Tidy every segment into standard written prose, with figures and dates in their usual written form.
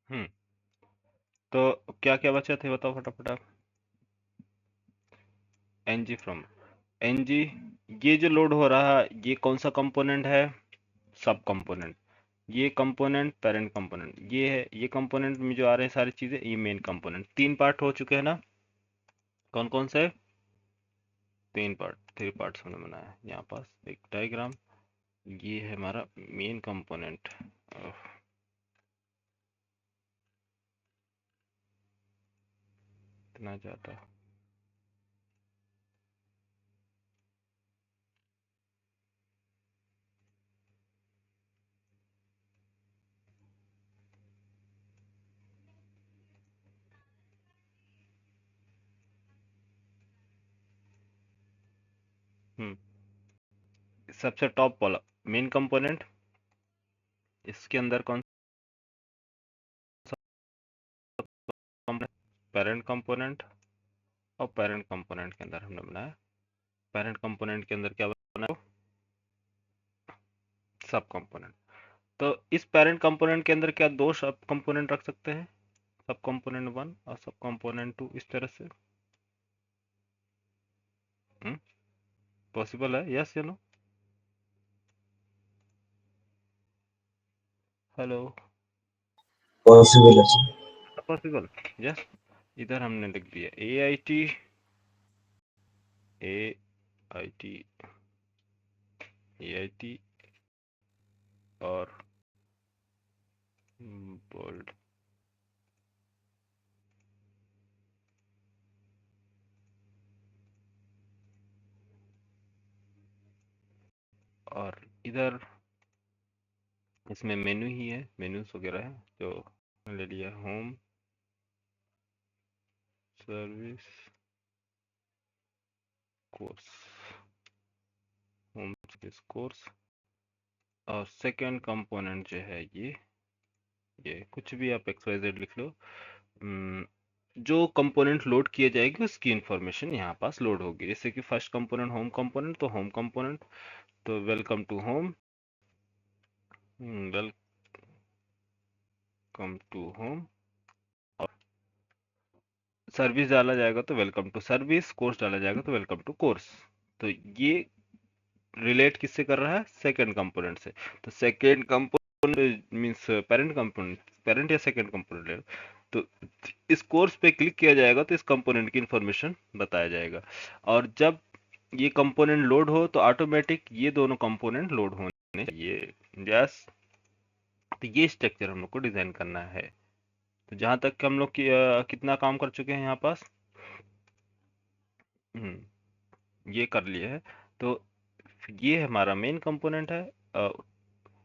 हम्म तो क्या क्या बचा थे बताओ फटाफट आप। एनजी फ्रॉम एनजी, ये जो लोड हो रहा है ये कौन सा कंपोनेंट है? सब कंपोनेंट। ये कंपोनेंट पेरेंट कंपोनेंट ये है, ये कंपोनेंट में जो आ रहे हैं सारी चीजें ये मेन कंपोनेंट। तीन पार्ट हो चुके हैं ना? कौन कौन से? तीन पार्ट, थ्री पार्ट्स हमने बनाया है यहाँ पास एक डायग्राम। ये है हमारा मेन कंपोनेंट। इतना ज्यादा। सबसे टॉप वाला मेन कंपोनेंट, इसके अंदर कौन सा कंपोनेंट? Parent component. और पेरेंट कंपोनेंट के अंदर हमने बनाया, पेरेंट कंपोनेंट के अंदर क्या बनाया? सब कंपोनेंट। तो इस पेरेंट कंपोनेंट के अंदर क्या दो सब कंपोनेंट रख सकते हैं? सब कंपोनेंट वन और सब कंपोनेंट टू, इस तरह से। पॉसिबल है? यस या नो? हेलो? पॉसिबल है सर। पॉसिबल। यस। इधर हमने लिख दिया A I T, A I T, A I T और बोल्ड। और इधर इसमें मेनू ही है, मेनूज वगैरह है जो ले लिया। Home service course, home service course. और सेकंड कंपोनेंट जो है ये कुछ भी आप एक्स वाई जेड लिख लो। जो कंपोनेंट लोड किए जाएगी उसकी इंफॉर्मेशन यहाँ पास लोड होगी। जैसे कि फर्स्ट कंपोनेंट होम कंपोनेंट, तो होम कंपोनेंट, तो welcome to home, welcome to home. और सर्विस डाला जाएगा तो वेलकम टू सर्विस, कोर्स डाला जाएगा तो वेलकम टू कोर्स। तो ये रिलेट किससे कर रहा है? सेकंड कंपोनेंट से। तो second component means parent component, parent या सेकंड कंपोनेंट ले लो। तो इस कोर्स पे क्लिक किया जाएगा तो इस कंपोनेंट की इंफॉर्मेशन बताया जाएगा। और जब ये कंपोनेंट लोड हो तो ऑटोमेटिक ये दोनों कंपोनेंट लोड होने चाहिए। यस। तो ये स्ट्रक्चर हम लोग को डिजाइन करना है। तो जहां तक हम लोग कितना काम कर चुके हैं यहाँ पास? ये कर लिए है। तो ये हमारा मेन कंपोनेंट है,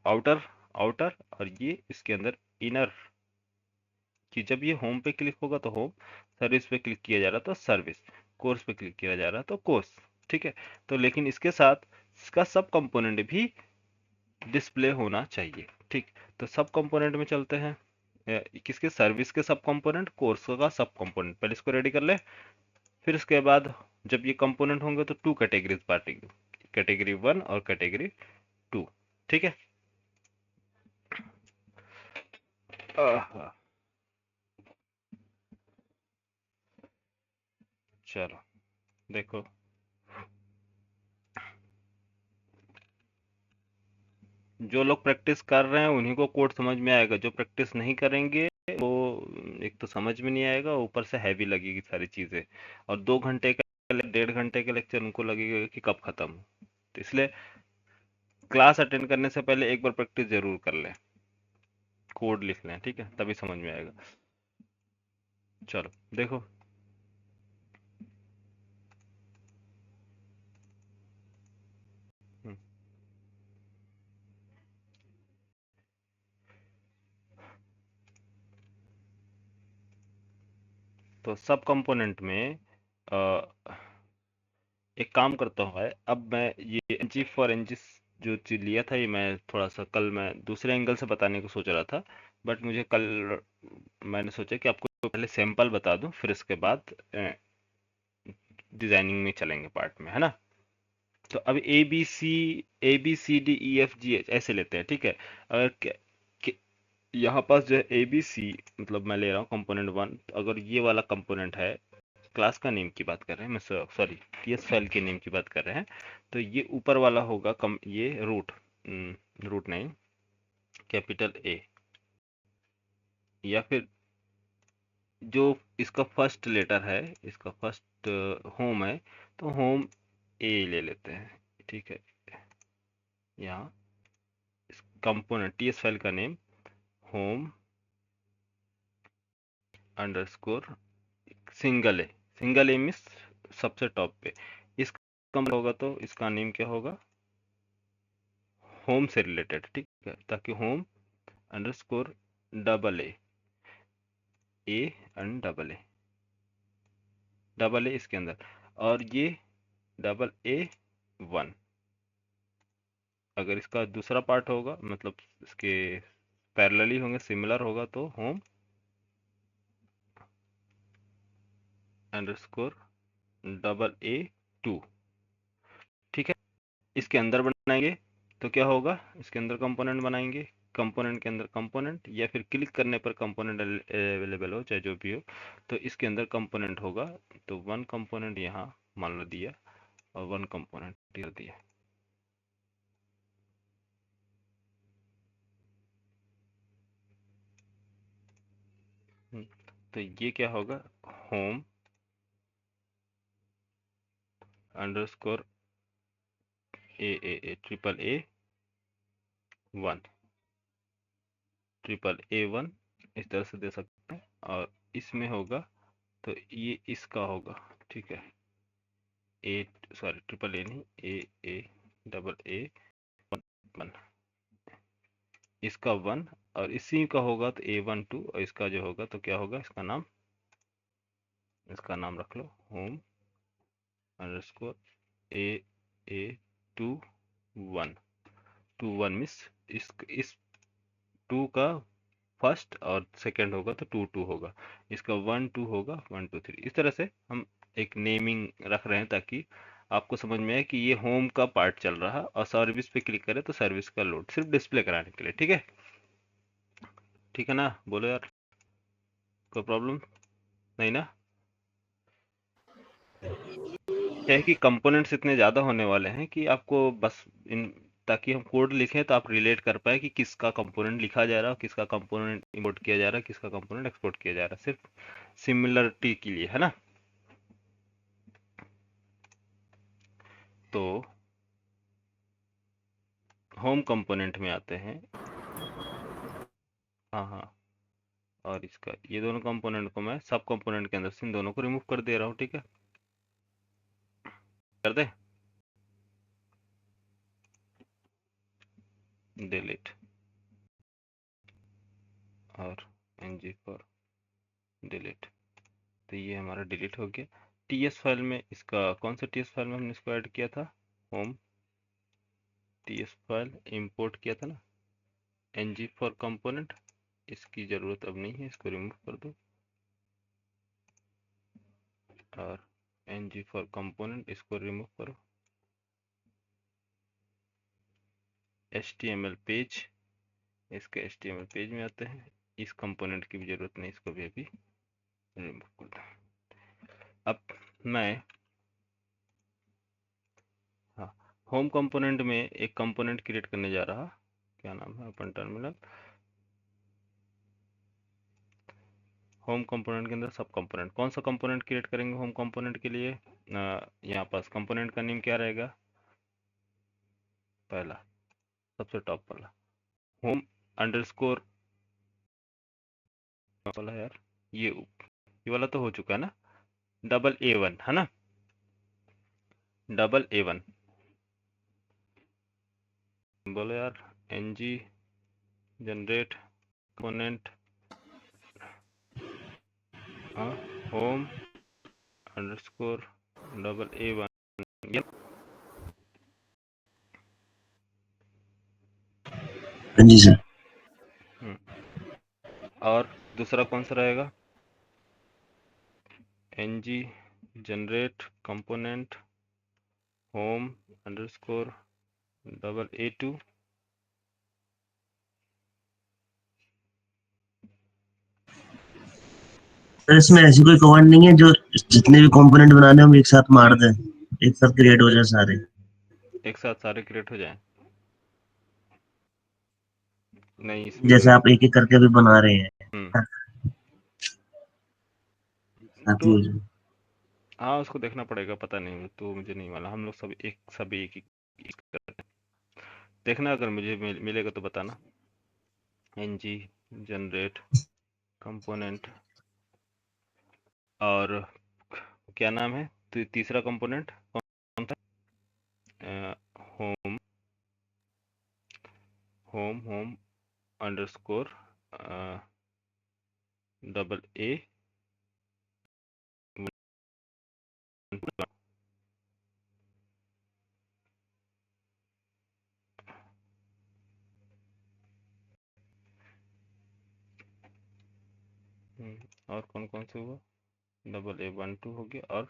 आउटर, आउटर। और ये इसके अंदर इनर, कि जब ये होम पे क्लिक होगा तो होम, सर्विस पे क्लिक किया जा रहा तो सर्विस, कोर्स पे क्लिक किया जा रहा तो कोर्स। ठीक है। तो लेकिन इसके साथ इसका सब कंपोनेंट भी डिस्प्ले होना चाहिए। ठीक। तो सब कंपोनेंट में चलते हैं। किसके? सर्विस के सब कंपोनेंट, कोर्स का सब कंपोनेंट। पहले इसको रेडी कर ले, फिर इसके बाद जब ये कंपोनेंट होंगे तो टू कैटेगरीज बांटेंगे, कैटेगरी वन और कैटेगरी टू। ठीक है। आहा, चलो देखो, जो लोग प्रैक्टिस कर रहे हैं उन्हीं को कोड समझ में आएगा, जो प्रैक्टिस नहीं करेंगे वो एक तो समझ में नहीं आएगा, ऊपर से हैवी लगेगी सारी चीजें। और 2 घंटे का 1.5 घंटे का लेक्चर उनको लगेगा कि कब खत्म हो। तो इसलिए क्लास अटेंड करने से पहले एक बार प्रैक्टिस जरूर कर लें, कोड लिख लें, ठीक है, तभी समझ में आएगा। चलो देखो, हम्म, तो सब कंपोनेंट में एक काम करता हूँ है, अब मैं ये एनजी फॉर एनजी जो चीज लिया था ये मैं थोड़ा सा कल मैं दूसरे एंगल से बताने को सोच रहा था। बट मुझे कल मैंने सोचा कि आपको पहले सैंपल बता दूं, फिर इसके बाद डिजाइनिंग में चलेंगे पार्ट में, है ना? तो अब A B C D E F G H ऐसे लेते हैं, ठीक है। अगर यहाँ पास जो है ए बी सी, मतलब मैं ले रहा हूँ कंपोनेंट वन। अगर ये वाला कंपोनेंट है, क्लास का नेम की बात कर रहे हैं, मैं सॉरी टीएस फाइल के नेम की बात कर रहे हैं, तो ये ऊपर वाला होगा ये रूट, रूट नहीं, कैपिटल ए, या फिर जो इसका फर्स्ट लेटर है, इसका फर्स्ट होम है, तो होम ए ले लेते हैं, ठीक है। यहाँ इस कंपोनेंट टीएस फाइल का नेम होम अंडरस्कोर सिंगल ए मीन्स सबसे टॉप पे। इसका कम होगा तो इसका नेम क्या होगा, होम से रिलेटेड, ठीक है, ताकि home underscore double A and double A इसके अंदर, और ये डबल ए वन। अगर इसका दूसरा पार्ट होगा, मतलब इसके पैरेलली होंगे, सिमिलर होगा, तो home underscore double A two, ठीक है। इसके अंदर बनाएंगे तो क्या होगा, इसके अंदर कंपोनेंट बनाएंगे, कंपोनेंट के अंदर कंपोनेंट, या फिर क्लिक करने पर कंपोनेंट अवेलेबल हो, चाहे जो भी हो, तो इसके अंदर कंपोनेंट होगा। तो वन कंपोनेंट यहाँ मान लो दिया, और वन कंपोनेंट दिया। तो ये क्या होगा, home underscore A triple A one, triple A one, इस तरह से दे सकते हैं। और इसमें होगा तो ये इसका होगा, ठीक है, ए, सॉरी ट्रिपल ए नहीं, ए डबल ए वन, इसका वन, और इसी का होगा तो ए वन टू, और इसका जो होगा तो क्या होगा, इसका नाम रख लो home underscore A two one, two one miss, इस टू का फर्स्ट और सेकंड होगा तो टू टू होगा, इसका वन टू होगा, वन टू थ्री। इस तरह से हम एक नेमिंग रख रहे हैं ताकि आपको समझ में आए कि ये होम का पार्ट चल रहा है, और सर्विस पे क्लिक करें तो सर्विस का लोड, सिर्फ डिस्प्ले कराने के लिए, ठीक है। ठीक है ना, बोलो यार, कोई प्रॉब्लम नहीं ना। क्या है कि कंपोनेंट्स इतने ज़्यादा होने वाले हैं कि आपको बस इन, ताकि हम कोड लिखें तो आप रिलेट कर पाए कि किसका कंपोनेंट लिखा जा रहा है, किसका कंपोनेंट इंपोर्ट किया जा रहा है, किसका कंपोनेंट एक्सपोर्ट किया जा रहा है, सिर्फ सिमिलरिटी के लिए, है ना। तो होम कंपोनेंट में आते हैं, हाँ हाँ, और इसका ये दोनों कंपोनेंट को मैं सब कंपोनेंट के अंदर से इन दोनों को रिमूव कर दे रहा हूँ, ठीक है, कर दे, डिलीट, और ng फॉर डिलीट। तो ये हमारा डिलीट हो गया। टीएस फाइल में इसका, कौन सा टीएस फाइल में हमने इसको ऐड किया था, होम टीएस फाइल इंपोर्ट किया था ना, ng फॉर कंपोनेंट, इसकी ज़रूरत अब नहीं है, इसको रिमूव कर दो, और ng फॉर कंपोनेंट इसको रिमूव करो, html पेज, इसके html पेज में आते हैं, इस कंपोनेंट की भी ज़रूरत नहीं, इसको भी अभी रिमूव कर दो। अब मैं, हाँ, होम कंपोनेंट में एक कंपोनेंट क्रिएट करने जा रहा, क्या नाम है, ओपन टर्मिनल, होम कंपोनेंट के अंदर सब कंपोनेंट, कौन सा कंपोनेंट क्रिएट करेंगे होम कंपोनेंट के लिए, यहाँ पास कंपोनेंट का नेम क्या रहेगा, पहला सबसे टॉप वाला होम अंडरस्कोर वाला, यार ये वाला तो हो चुका है ना, डबल ए वन, है ना, डबल ए वन, बोलो यार, ng जनरेट कंपोनेंट, हाँ, home underscore double A one. हाँ जी सर। और दूसरा कौन सा रहेगा, ng generate component home underscore double A two, तो इसमें ऐसी कोई कमांड नहीं है जो जितने भी कंपोनेंट बनाने हैं हम एक साथ मार दें, एक साथ क्रिएट हो जाए सारे? एक साथ सारे क्रिएट हो जाएं? नहीं, इसमें तो जैसे नहीं। आप एक एक करके भी बना रहे हम्म। हैं, साथ ही तो हो जाए। हाँ, उसको देखना पड़ेगा, पता नहीं, तो मुझे नहीं मालूम। हम लोग सब एक ही करते हैं। देखना, अगर मुझे मिलेगा तो बताना। ng जनरेट कंपोनेंट, और क्या नाम है तो तीसरा कंपोनेंट कौन था? Home home home underscore double ए। और कौन कौन से हुआ? डबल ए 1 2 हो गया, और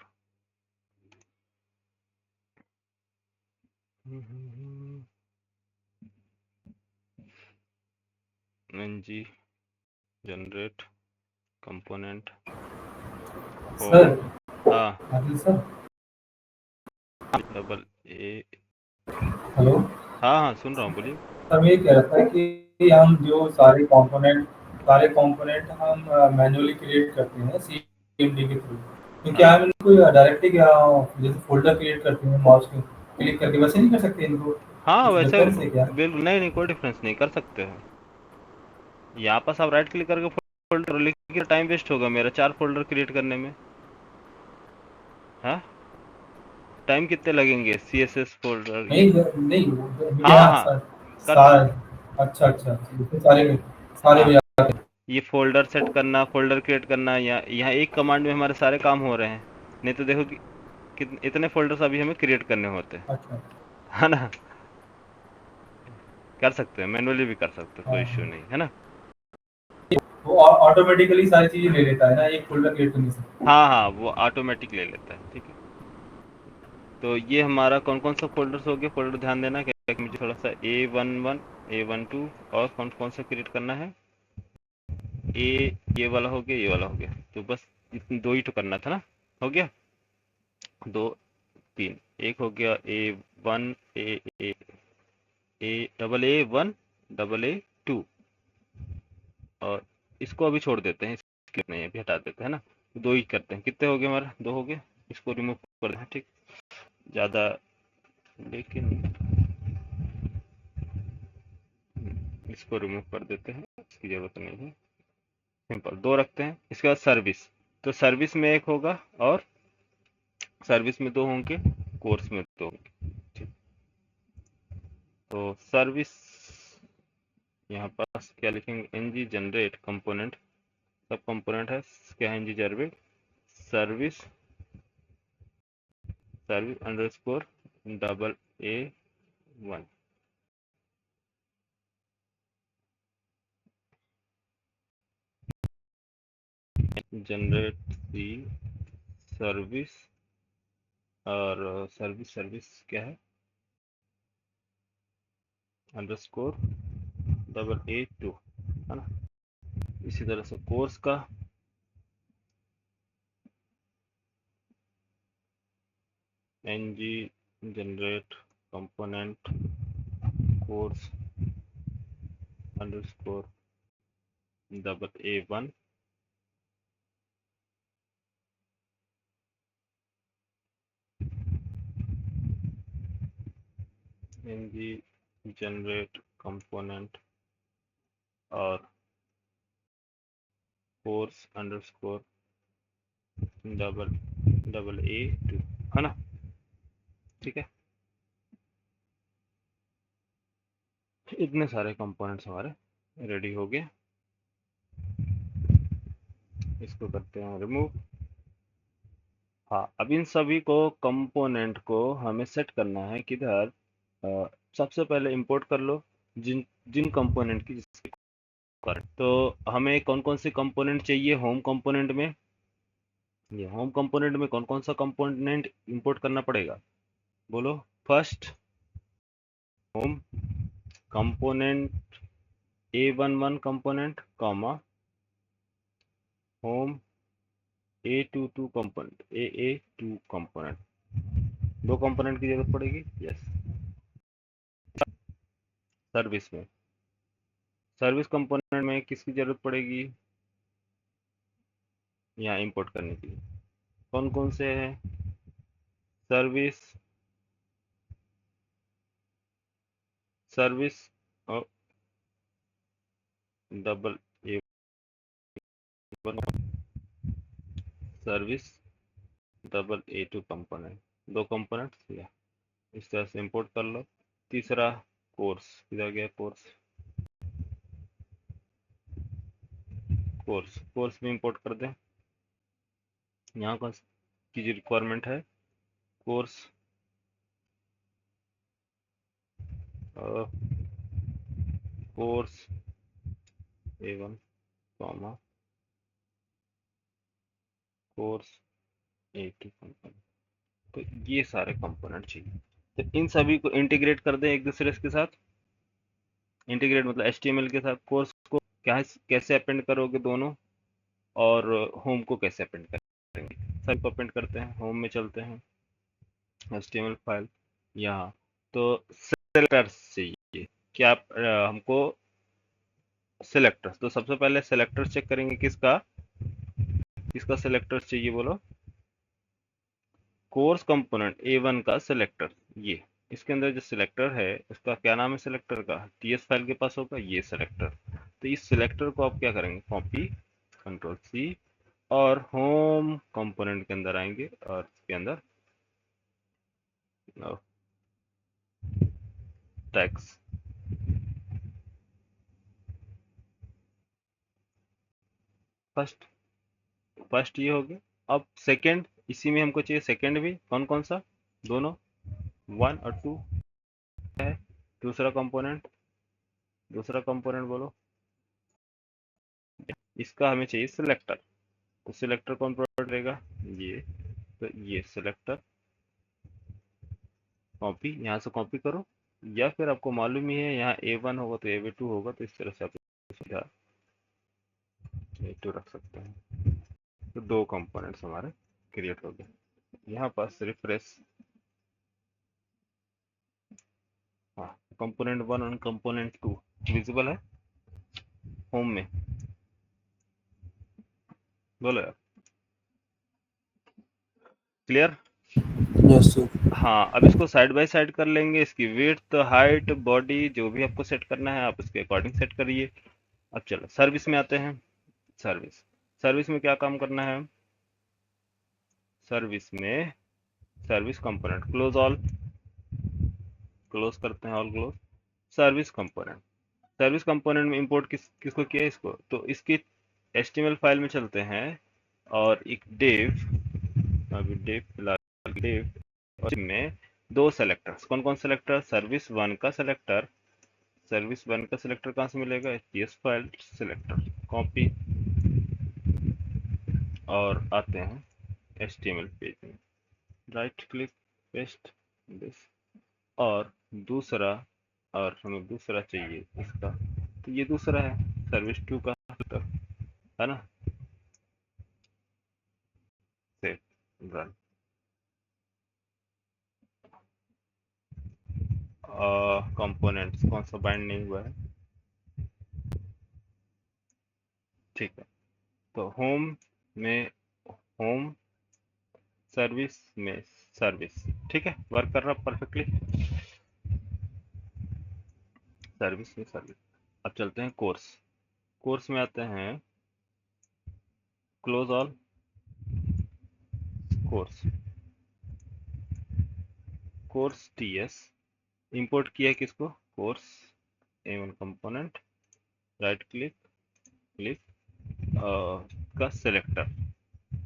ng generate component home. Sir. हाँ, Adil sir. Double A. Hello. हाँ हाँ, सुन रहा हूँ, बोलिए। सर मैं ये कह रहा था कि हम जो सारे कंपोनेंट हम मैन्युअली क्रिएट करते हैं सीएमडी के थ्रू, तो क्या हाँ हम इनको डायरेक्टली क्या जैसे फोल्डर क्रिएट करते हैं माउस के क्लिक करके वैसे नहीं कर सकते इनको? हाँ, कुछ वैसे डिफरेंस है क्या? बिल्कुल नहीं नहीं, कोई डिफरेंस नहीं, कर सकते हैं। यहाँ पास आप राइट क्लिक करके फोल्डर, लेकिन टाइम वेस्ट होगा मेरा 4 फोल्डर क्रिएट करने में। हाँ, टाइम कितने लगेंगे सी एस एस फोल्डर ये? नहीं नहीं, मुझे हाँ ना हाँ, सर कर सारे। सकते। अच्छा अच्छा, जैसे सारे में सारे हाँ, में ये फोल्डर सेट करना, फोल्डर क्रिएट करना, या यहाँ एक कमांड में हमारे सारे काम हो रहे हैं। नहीं तो देखो कि कितने इतने फोल्डर्स अभी हमें क्रिएट करने होते हैं, अच्छा। है ना। कर सकते हैं, मैनुअली भी कर सकते हैं, कोई हाँ इश्यू नहीं है ना। वो ऑटोमेटिकली सारी चीजें ले लेता है ना एक फोल्डर क्रिएट करने से? हाँ हाँ, वो ऑटोमेटिक ले लेता है, ठीक है। तो ये हमारा कौन कौन सा फोल्डर्स हो गया, फोल्डर ध्यान देना क्या कि मुझे थोड़ा सा A11 A12 और कौन कौन सा क्रिएट करना है। ये वाला हो गया, ये वाला हो गया, तो बस इतने दो ही तो करना था ना। हो गया, दो, तीन। एक हो गया A1 ए A1 AA2, और इसको अभी छोड़ देते हैं, इसके नहीं अभी हटा देते हैं ना। दो ही करते हैं, कितने हो गए हमारा, दो हो गए। इसको रिमूव कर दें, ठीक, ज़्यादा, लेकिन इसको रिमूव कर देते हैं, इसकी ज़रूरत नहीं है। सिंपल दो रखते हैं। इसके बाद सर्विस, तो सर्विस में एक होगा, और सर्विस में दो होंगे, कोर्स में दो होंगे, ठीक। तो सर्विस, यहाँ पास क्या लिखेंगे, ng जनरेट कंपोनेंट, सब कंपोनेंट है क्या है, ng generate service, service underscore double A1। Generate the service, और सर्विस सर्विस क्या है, अंडरस्कोर डबल A2, है ना। इसी तरह से कोर्स का ng generate component course underscore double A1। ng generate component और course underscore double double A2, है ना, ठीक है। इतने सारे कंपोनेंट्स हमारे रेडी हो गए। इसको करते हैं रिमूव। हाँ, अब इन सभी को कंपोनेंट को हमें सेट करना है किधर। सबसे पहले इंपोर्ट कर लो जिन जिन कंपोनेंट की जिसकी requirement। तो हमें कौन कौन से कंपोनेंट चाहिए होम कंपोनेंट में। ये होम कंपोनेंट में कौन कौन सा कंपोनेंट इंपोर्ट करना पड़ेगा, बोलो। First, home component A11 component, comma home A22 component, AA2 component, दो कंपोनेंट की जरूरत पड़ेगी। यस। सर्विस में, सर्विस कंपोनेंट में किसकी जरूरत पड़ेगी यहाँ इंपोर्ट करने के लिए? कौन कौन से हैं? सर्विस, सर्विस और double A, service double A2 component, दो कंपोनेंट्स या इस तरह से इंपोर्ट कर लो। तीसरा कोर्स, किधर गया कोर्स? कोर्स, कोर्स भी इंपोर्ट कर दें। यहाँ कौन की जो रिक्वायरमेंट है? Course course A1 comma course A2 component. तो ये सारे कंपोनेंट चाहिए। तो इन सभी को इंटीग्रेट कर दें एक दूसरे के साथ। इंटीग्रेट मतलब HTML के साथ कोर्स को क्या कैसे अपेंड करोगे दोनों, और होम को कैसे अपेंड करेंगे, सभी को अपेंड करते हैं। होम में चलते हैं, HTML फाइल यहाँ। तो सेलेक्टर्स चाहिए क्या हमको? सेलेक्टर्स, तो सबसे पहले सेलेक्टर्स चेक करेंगे। किसका किसका सेलेक्टर्स चाहिए बोलो? कोर्स कंपोनेंट A1 का सेलेक्टर, ये इसके अंदर जो सिलेक्टर है उसका क्या नाम है? सेलेक्टर का TS फाइल के पास होगा ये सेलेक्टर। तो इस सेलेक्टर को आप क्या करेंगे? कॉपी, Ctrl+C, और होम कंपोनेंट के अंदर आएंगे और इसके अंदर टैग्स, फर्स्ट फर्स्ट ये हो गया। अब सेकंड, इसी में हमको चाहिए सेकंड भी। कौन कौन सा? दोनों, 1 और 2 है। दूसरा कंपोनेंट, दूसरा कंपोनेंट बोलो। इसका हमें चाहिए सिलेक्टर। तो सिलेक्टर कौन प्रोवाइड करेगा? ये। तो ये सिलेक्टर कॉपी, यहाँ से कॉपी करो, या फिर आपको मालूम ही है यहाँ A1 होगा तो A2 होगा, तो इस तरह से आप A2 रख सकते हैं। तो दो कंपोनेंट्स हमारे क्रिएट हो गए। यहाँ पास रिफ्रेश, हाँ, कंपोनेंट 1 और कंपोनेंट 2 विजिबल है होम में, बोलो यार, क्लियर? Yes sir. हाँ, अब इसको साइड बाय साइड कर लेंगे। इसकी विड्थ, हाइट, बॉडी जो भी आपको सेट करना है आप उसके अकॉर्डिंग सेट करिए। अब चलो सर्विस में आते हैं। सर्विस, सर्विस में क्या काम करना है? सर्विस में service component, close all, close करते हैं all close. Service component, service component में इंपोर्ट किसको किया? इसको। तो इसकी HTML फाइल में चलते हैं और एक डिव, अभी डिव फिलहाल डिव, और में दो सेलेक्टर्स। कौन कौन सेलेक्टर? सर्विस 1 का सेलेक्टर, सर्विस 1 का सिलेक्टर कहाँ से मिलेगा? TS फाइल सिलेक्टर, कॉपी, और आते हैं HTML पेज में, राइट क्लिक, पेस्ट दिस, और दूसरा, और हमें दूसरा चाहिए इसका, तो ये दूसरा है सर्विस 2 का filter, है ना? Save, run. कंपोनेंट्स कौन सा बाइंड नहीं हुआ है? ठीक है। तो होम में होम, सर्विस में सर्विस, ठीक है, वर्क कर रहा परफेक्टली। सर्विस में सर्विस। अब चलते हैं कोर्स। कोर्स में आते हैं, close all, course, course TS, import किया है किसको? Course A1 component, right click, click का सेलेक्टर,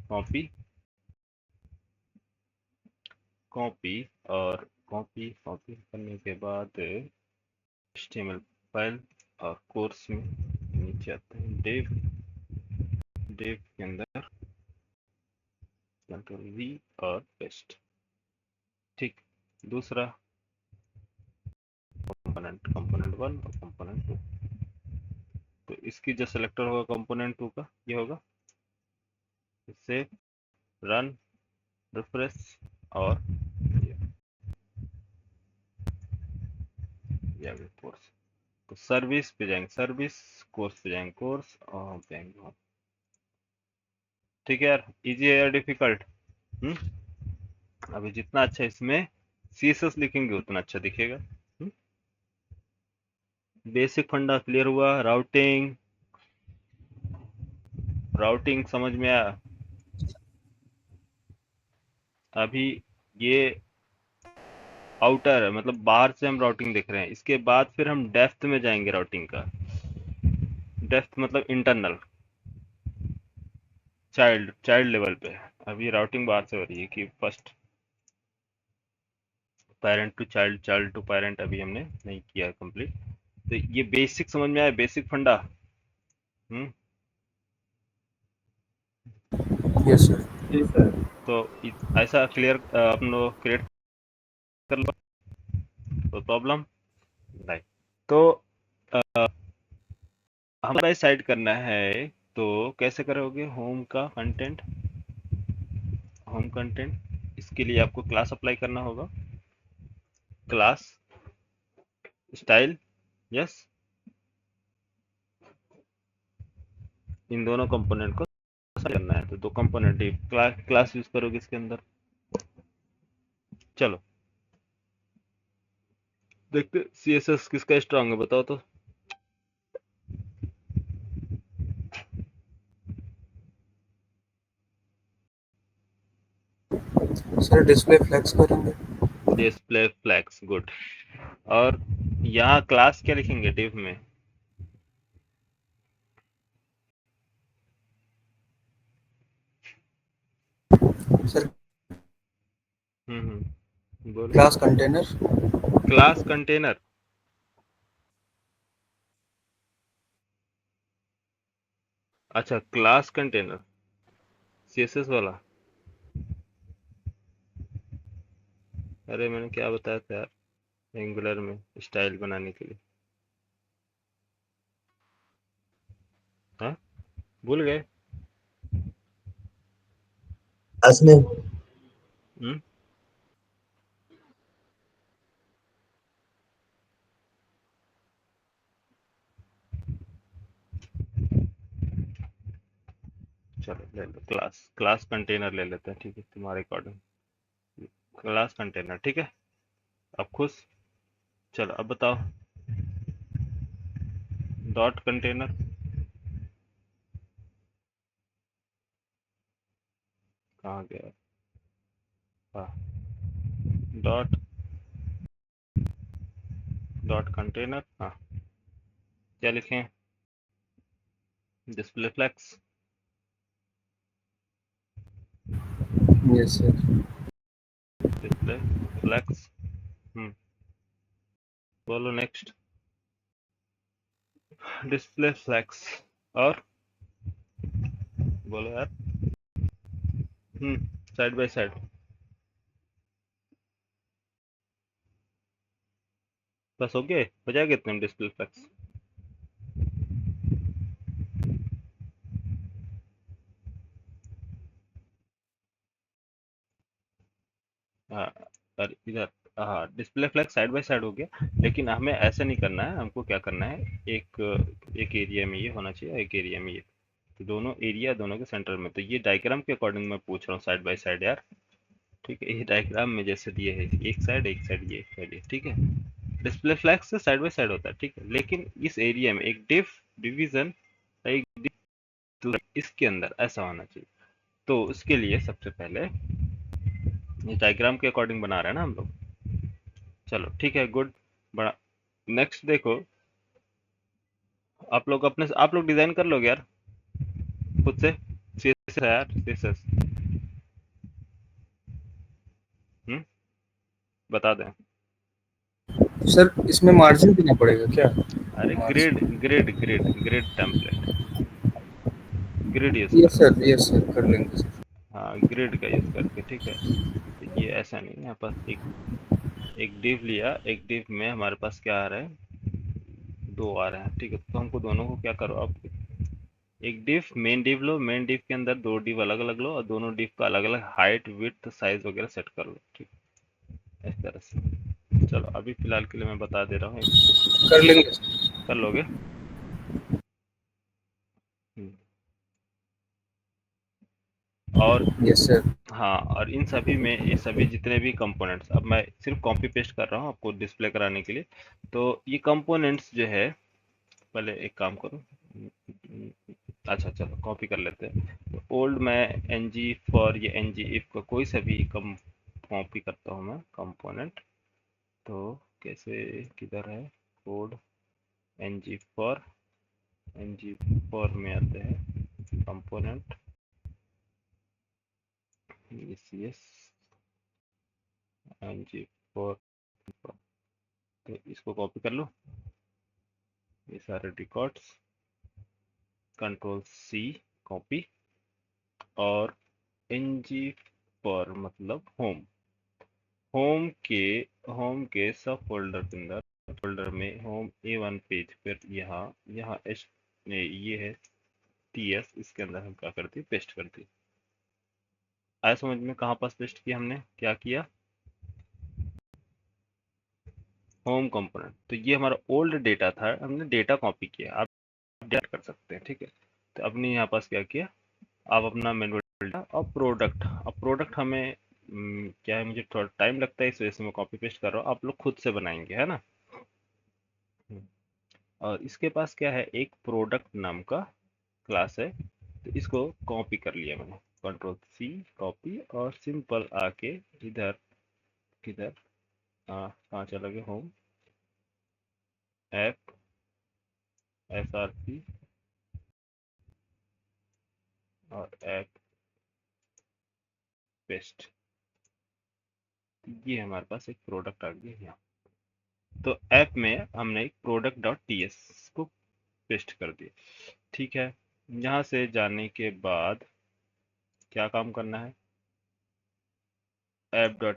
कॉपी, कॉपी, और कॉपी कॉपी करने के बाद HTML फाइल, और कोर्स में नीचे आते हैं डिव, डिव के अंदर Ctrl+V और पेस्ट, ठीक। दूसरा कंपोनेंट, कंपोनेंट 1 और कंपोनेंट 2। तो इसकी जो सेलेक्टर होगा कंपोनेंट 2 का ये होगा, इससे रन, रिफ्रेश और ये कोर्स। तो सर्विस पे जाएंगे, सर्विस, कोर्स पे जाएंगे, कोर्स और जाएंगे। ठीक है यार, इजी है या डिफिकल्ट? अभी जितना अच्छा इसमें सीएसएस लिखेंगे उतना अच्छा दिखेगा। बेसिक फंडा क्लियर हुआ। राउटिंग, राउटिंग समझ में आया? अभी ये आउटर है, मतलब बाहर से हम राउटिंग देख रहे हैं। इसके बाद फिर हम डेप्थ में जाएंगे राउटिंग का। डेप्थ मतलब इंटरनल, चाइल्ड चाइल्ड लेवल पे। अभी राउटिंग बाहर से हो रही है कि first parent to child, child to parent अभी हमने नहीं किया कंप्लीट। तो ये बेसिक समझ में आया, बेसिक फंडा। हम्म यस सर। तो ऐसा क्लियर अपन लोग क्रिएट कर लो तो प्रॉब्लम नहीं। तो हमारा साइड करना है तो कैसे करोगे? होम का कंटेंट, होम कंटेंट, इसके लिए आपको क्लास अप्लाई करना होगा। क्लास स्टाइल, यस, इन दोनों कंपोनेंट को करना है। तो दो कंपोनेंट क्लास यूज करोगे इसके अंदर। चलो देखते सीएसएस किसका स्ट्रांग है, बताओ तो। सर डिस्प्ले फ्लेक्स करेंगे। Display flags, good. और यहाँ क्लास क्या लिखेंगे डिव में? सर बोलो। Class container. क्लास कंटेनर, अच्छा क्लास कंटेनर सीएसएस वाला। अरे मैंने क्या बताया था यार एंगुलर में स्टाइल बनाने के लिए? हाँ, भूल गए? क्लास में हम्म चलो ले लो, क्लास क्लास कंटेनर ले लेते हैं, ठीक है तुम्हारे अकॉर्डिंग। क्लास कंटेनर, ठीक है। अब खुश? चलो अब बताओ। डॉट कंटेनर, कहाँ गया? हाँ, डॉट, डॉट कंटेनर, हाँ, क्या लिखें? Display flex. Yes sir. Display flex, बोलो नेक्स्ट। डिस्प्ले फ्लेक्स और बोलो यार। Side by side. बस हो गए, हो जाएगा इतने में डिस्प्ले फ्लेक्स। हाँ, और इधर, हाँ display flag side by side हो गया। लेकिन हमें ऐसा नहीं करना है, हमको क्या करना है, एक एक एरिया में ये होना चाहिए, एक एरिया में ये। तो दोनों एरिया दोनों के सेंटर में। तो ये डायग्राम के अकॉर्डिंग मैं पूछ रहा हूँ साइड बाय साइड यार। ठीक है, ये डायग्राम में जैसे दिए है, एक साइड एक साइड, ये एक साइड ये, ठीक है। डिस्प्ले फ्लैग से साइड बाय साइड होता है, ठीक है। लेकिन इस एरिया में एक डिवीजन, एक इसके अंदर ऐसा होना चाहिए। तो उसके लिए सबसे पहले ये डायग्राम के अकॉर्डिंग बना रहे हैं ना हम लोग। चलो ठीक है, गुड। बड़ा नेक्स्ट देखो, आप लोग डिजाइन कर लोगे यार खुद से? सीएसएस है यार, सीएसएस। हम्म बता दें। सर इसमें मार्जिन देना पड़ेगा क्या? अरे grid margin. Grid grid grid template, grid use yes करो। सर, यस सर, कर लेंगे सर। हाँ ग्रिड का यूज करके, ठीक है। तो ये ऐसा नहीं है, यहाँ पास एक एक डिव लिया, एक डिव में हमारे पास क्या आ रहा है, दो आ रहे हैं, ठीक है। तो हमको दोनों को क्या करो आप, एक डिव, मेन डिव लो, मेन डिव के अंदर दो डिव अलग अलग लो और दोनों डिव का अलग अलग हाइट, विड्थ, साइज वगैरह सेट कर लो। ठीक, इस तरह से। चलो अभी फिलहाल के लिए मैं बता दे रहा हूँ, कर लेंगे। कर लोगे? और यस सर। हाँ, और इन सभी में ये सभी जितने भी कंपोनेंट्स, अब मैं सिर्फ कॉपी पेस्ट कर रहा हूँ आपको डिस्प्ले कराने के लिए। तो ये कंपोनेंट्स जो है, पहले एक काम करो, अच्छा चलो कॉपी कर लेते हैं। तो ओल्ड मैं एन जी फॉर ये एन जी इफ का कोई सा भी कम कॉपी करता हूँ मैं कंपोनेंट। तो कैसे, किधर है कोड? एन जी फॉर में आते हैं component, C S N G for. तो इसको कॉपी कर लो, ये सारे रिकॉर्ड्स, कंट्रोल सी, कॉपी, और एन जी फॉर मतलब होम, होम के सब फोल्डर के अंदर, फोल्डर में होम A1 पेज पर यहाँ यहाँ एच, ये है टी एस, इसके अंदर हम क्या करते हैं, पेस्ट करते हैं। आया समझ में? कहाँ पास पेस्ट किया हमने, क्या किया? Home component. तो ये हमारा ओल्ड डेटा था, हमने डेटा कॉपी किया, आप डेटा कर सकते हैं। ठीक है, तो अपने यहाँ पास क्या किया, आप अपना मैनुअल डेटा और प्रोडक्ट, अब प्रोडक्ट हमें क्या है, मुझे थोड़ा टाइम लगता है इस वजह से मैं कॉपी पेस्ट कर रहा हूँ, आप लोग खुद से बनाएंगे, है ना। हम्म, और इसके पास क्या है, एक प्रोडक्ट नाम का क्लास है, तो इसको कॉपी कर लिया मैंने, कंट्रोल सी, कॉपी, और सिंपल आके इधर, किधर, कहाँ चला गया, home, app, S R P, और ऐप पेस्ट। ये हमारे पास एक प्रोडक्ट आ गया यहाँ। तो ऐप में हमने एक प्रोडक्ट डॉट टी एस को पेस्ट कर दिया। ठीक है, यहाँ से जाने के बाद क्या काम करना है, app dot,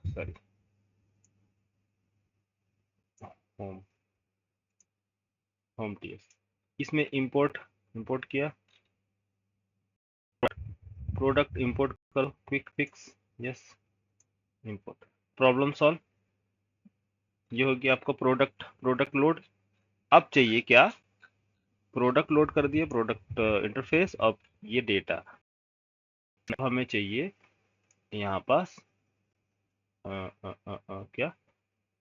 sorry, home, home T S, इसमें इंपोर्ट, इंपोर्ट किया, प्रोडक्ट इंपोर्ट करो, quick fix, yes, import, problem solve, ये हो गया आपका प्रोडक्ट, प्रोडक्ट लोड। अब चाहिए क्या, प्रोडक्ट लोड कर दिए, प्रोडक्ट इंटरफेस। अब ये डेटा, अब हमें चाहिए यहाँ पास क्या,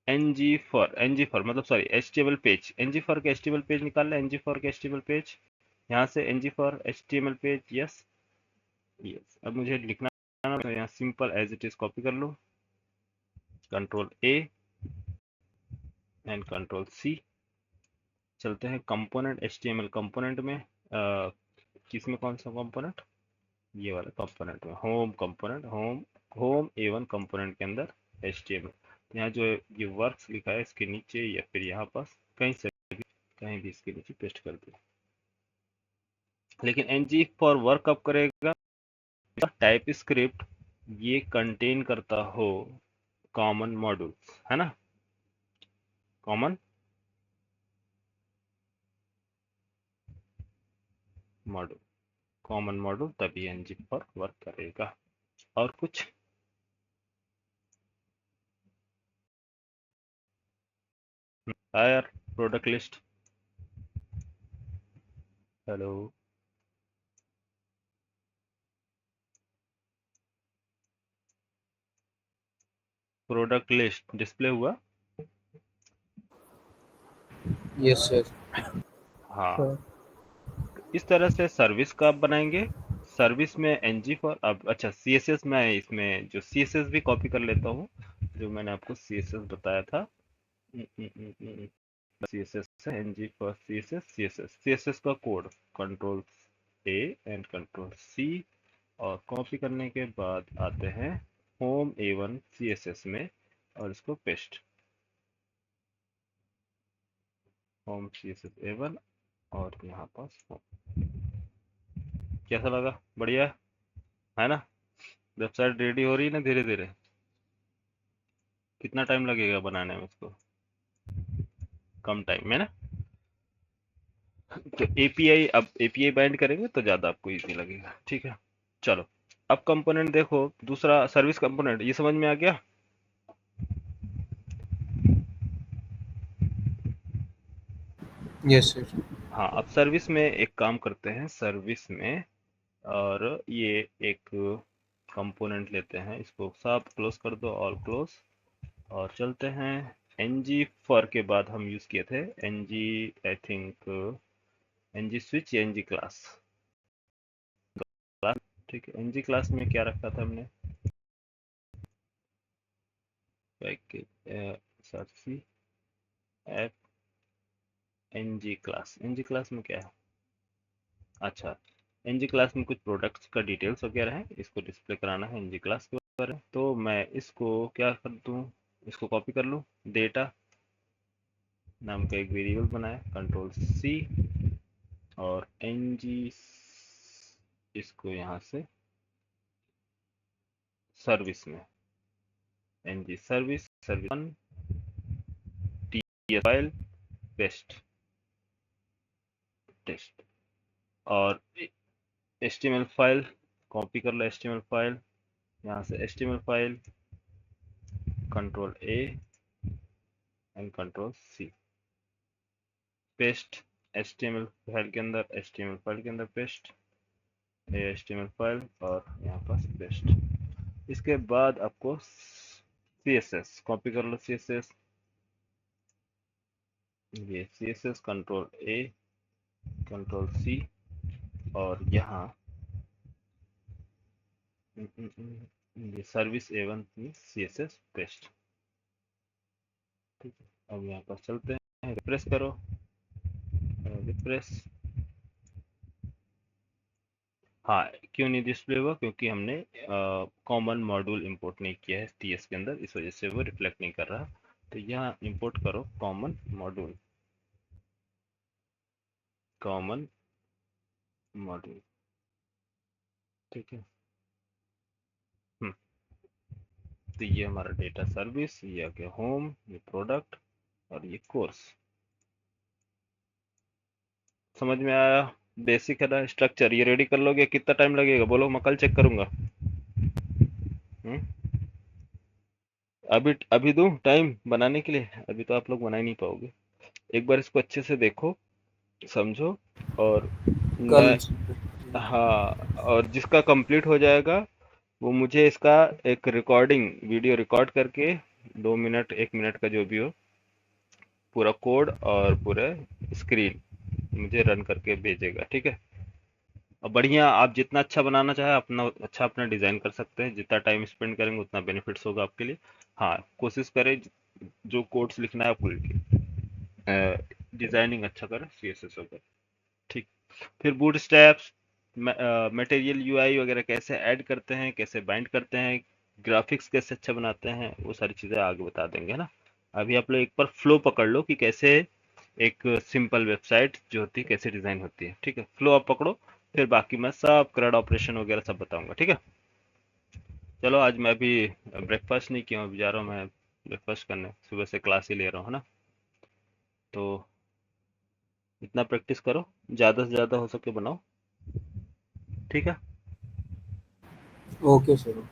एन जी फॉर मतलब sorry H T M L page, N G for का H T M L page निकालना है, एन जी फॉर का H T M L page, यहाँ से N G for H T M L page, yes, yes. अब मुझे लिखना है, तो यहाँ simple as it is copy कर लो, control A and control C. चलते हैं component, H T M L component में, किसमें, कौन सा कंपोनेंट, ये वाला कंपोनेंट में, home component, home, home A1 component के अंदर HTML। यहाँ जो ये वर्क्स लिखा है इसके नीचे या फिर यहाँ पास कहीं से भी, कहीं भी इसके नीचे पेस्ट कर दो। लेकिन NG फॉर वर्क कब करेगा, टाइप स्क्रिप्ट ये कंटेन करता हो कॉमन मॉड्यूल्स, है ना, कॉमन मॉड्यूल, कॉमन मॉड्यूल, तभी NG फॉर वर्क करेगा। और कुछ, यार, product list, hello, product list display हुआ, यस सर। हाँ। इस तरह से सर्विस का आप बनाएंगे। सर्विस में एनजी फॉर, अब अच्छा सीएसएस, मैं इसमें जो सीएसएस भी कॉपी कर लेता हूँ, जो मैंने आपको सीएसएस बताया था, सीएसएस है एनजी फॉर सीएसएस, सीएसएस का code, control A and control C, और कॉपी करने के बाद आते हैं होम A1 सीएसएस में, और इसको पेस्ट, होम सीएसएस A1, और यहाँ पास home। कैसा लगा, बढ़िया है ना? वेबसाइट रेडी हो रही है ना धीरे धीरे? कितना टाइम लगेगा बनाने में इसको? कम टाइम में ना? तो एपीआई, अब एपीआई बाइंड करेंगे तो ज़्यादा आपको इजी लगेगा। ठीक है, चलो अब कंपोनेंट देखो, दूसरा सर्विस कंपोनेंट, ये समझ में आ गया? Yes sir. हाँ, अब सर्विस में एक काम करते हैं, सर्विस में, और ये एक कंपोनेंट लेते हैं, इसको सब क्लोज कर दो, ऑल क्लोज, और चलते हैं। एनजी फॉर के बाद हम यूज किए थे NG, I think NG switch या एनजी क्लास। ठीक है, एनजी क्लास में क्या रखा था हमने, search app NG class, NG class में क्या है, अच्छा, एनजी क्लास में कुछ प्रोडक्ट्स का डिटेल्स वगैरह है, इसको डिस्प्ले कराना है एनजी क्लास के ऊपर है। तो मैं इसको क्या कर दूं, इसको कॉपी कर लूं, डेटा नाम का एक वेरिएबल बनाया, कंट्रोल सी, और एनजी, इसको यहाँ से सर्विस में, NG service, service one, TS file, paste, test, और एचटीएमएल फाइल, कॉपी कर लो एचटीएमएल फाइल, यहाँ से HTML file, control A and control C, paste, HTML file के अंदर, एचटीएमएल फाइल के अंदर पेस्ट, एचटीएमएल फाइल, और यहाँ पर पेस्ट। इसके बाद आपको सीएसएस कॉपी कर लो, सीएसएस, ये CSS, control A control C, और यहाँ ये सर्विस A1 में सीएसएस पेस्ट। ठीक है, अब यहाँ पर चलते हैं, रिफ्रेश करो, रिफ्रेश, हाँ, क्यों नहीं डिस्प्ले हुआ, क्योंकि हमने कॉमन मॉड्यूल इंपोर्ट नहीं किया है टीएस के अंदर, इस वजह से वो रिफ्लेक्ट नहीं कर रहा। तो यहाँ इंपोर्ट करो कॉमन मॉड्यूल, कॉमन मॉड्यूल, ठीक है। तो ये हमारा डेटा सर्विस, ये आ गया होम, ये प्रोडक्ट, और ये कोर्स। समझ में आया? बेसिक है ना स्ट्रक्चर, ये रेडी कर लोगे, कितना टाइम लगेगा बोलो, मैं कल चेक करूंगा। हम्म? अभी अभी दूं टाइम बनाने के लिए? अभी तो आप लोग बना ही नहीं पाओगे। एक बार इसको अच्छे से देखो, समझो, और कल। मैं, हाँ, और जिसका कंप्लीट हो जाएगा वो मुझे इसका एक रिकॉर्डिंग वीडियो रिकॉर्ड करके 2 मिनट 1 मिनट का जो भी हो, पूरा कोड और पूरे स्क्रीन मुझे रन करके भेजेगा, ठीक है। और बढ़िया, आप जितना अच्छा बनाना चाहे अपना अच्छा अपना डिज़ाइन कर सकते हैं, जितना टाइम स्पेंड करेंगे उतना बेनिफिट्स होगा आपके लिए। हाँ, कोशिश करें जो कोड्स लिखना है आपको लिखिए, डिज़ाइनिंग अच्छा करें, सीएसएस वगैरह, ठीक। फिर बूटस्ट्रैप्स, मटेरियल यूआई वगैरह कैसे ऐड करते हैं, कैसे बाइंड करते हैं, ग्राफिक्स कैसे अच्छा बनाते हैं, वो सारी चीज़ें आगे बता देंगे, है ना। अभी आप लोग एक बार फ्लो पकड़ लो कि कैसे एक सिंपल वेबसाइट जो होती है कैसे डिज़ाइन होती है, ठीक है। फ्लो आप पकड़ो, फिर बाकी मैं सब CRUD ऑपरेशन वगैरह सब बताऊंगा, ठीक है। चलो, आज मैं अभी ब्रेकफास्ट नहीं किया हूँ, अभी जा रहा हूँ मैं ब्रेकफास्ट करने, सुबह से क्लास ही ले रहा हूँ, है ना। तो इतना प्रैक्टिस करो, ज़्यादा से ज़्यादा हो सके बनाओ, ठीक है। Okay sir.